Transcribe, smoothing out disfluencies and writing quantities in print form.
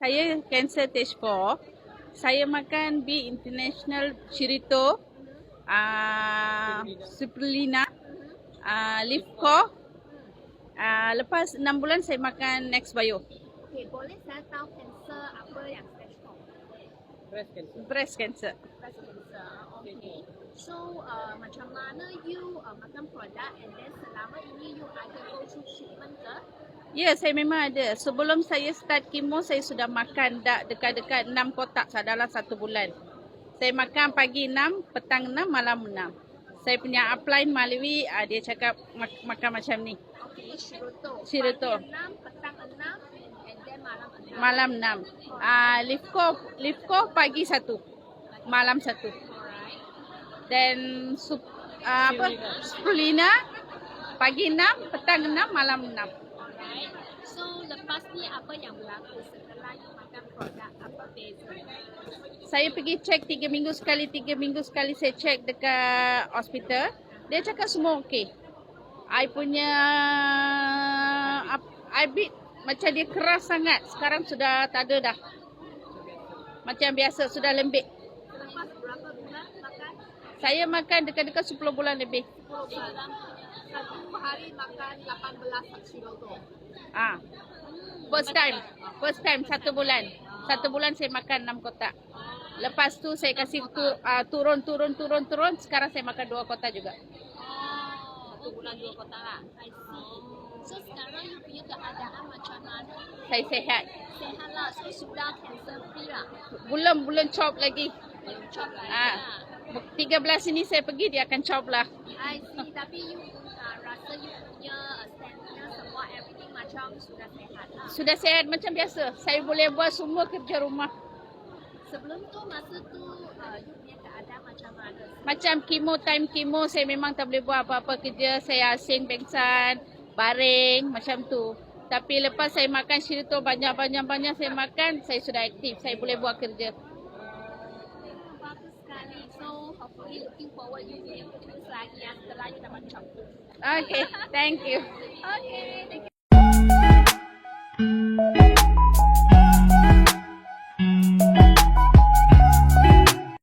Saya kanser stage 4. Saya makan B International Chirito, Supelina, Lifco. Lepas 6 bulan saya makan Nextbio. Okey, boleh saya tahu kanser apa yang stage 4? Breast cancer. Breast cancer. Okey. So, macam mana you makan produk and then selama ini you ada go through treatment ke? Ya, saya memang ada. Sebelum saya start kemo, saya sudah makan dah dekat-dekat 6 kotak dalam 1 bulan. Saya makan pagi 6, petang 6, malam 6. Saya punya upline melalui, dia cakap makan macam ni. Okey, Shirito. Shirito. Pagi 6, petang 6 and then malam 6. Malam 6. Lifco pagi 1, malam 1. Alright. Dan Spulina pagi 6, petang 6, malam 6. Alright. So, lepas ni apa yang berlaku setelah you makan produk? Apa beza? Saya pergi check 3 minggu sekali saya check dekat hospital. Dia cakap semua okey. I punya I beat macam dia keras sangat. Sekarang sudah tak ada dah. Macam biasa, sudah lembik. Lepas berapa bulan makan? Saya makan dekat-dekat 10 bulan lebih. 10 bulan. Satu hari makan 18 kilo tu. First time 1 bulan. 1 bulan saya makan 6 kotak. Lepas tu saya kasih turun. Sekarang saya makan 2 kotak juga. 1 bulan 2 kotak lah. I see. So sekarang you punya keadaan macam mana? Saya sihat. Sehat lah. So sudah cancer free lah. Belum chop lagi. Belum chop lah. 13 ini saya pergi, dia akan chop lah. I see. Tapi you rasa you punya stamina semua everything macam sudah sehat lah. Sudah sehat macam biasa. Saya boleh buat semua kerja rumah. Sebelum tu masa tu you punya keadaan macam mana? Macam time kemo saya memang tak boleh buat apa-apa kerja. Saya asing pengsan, baring macam tu. Tapi lepas saya makan Shirito banyak saya makan, saya sudah aktif. Saya boleh buat kerja. Bagus sekali. So hopefully looking forward you punya terus lagi setelah you dapat chop. Okay, thank you. Okay, thank you.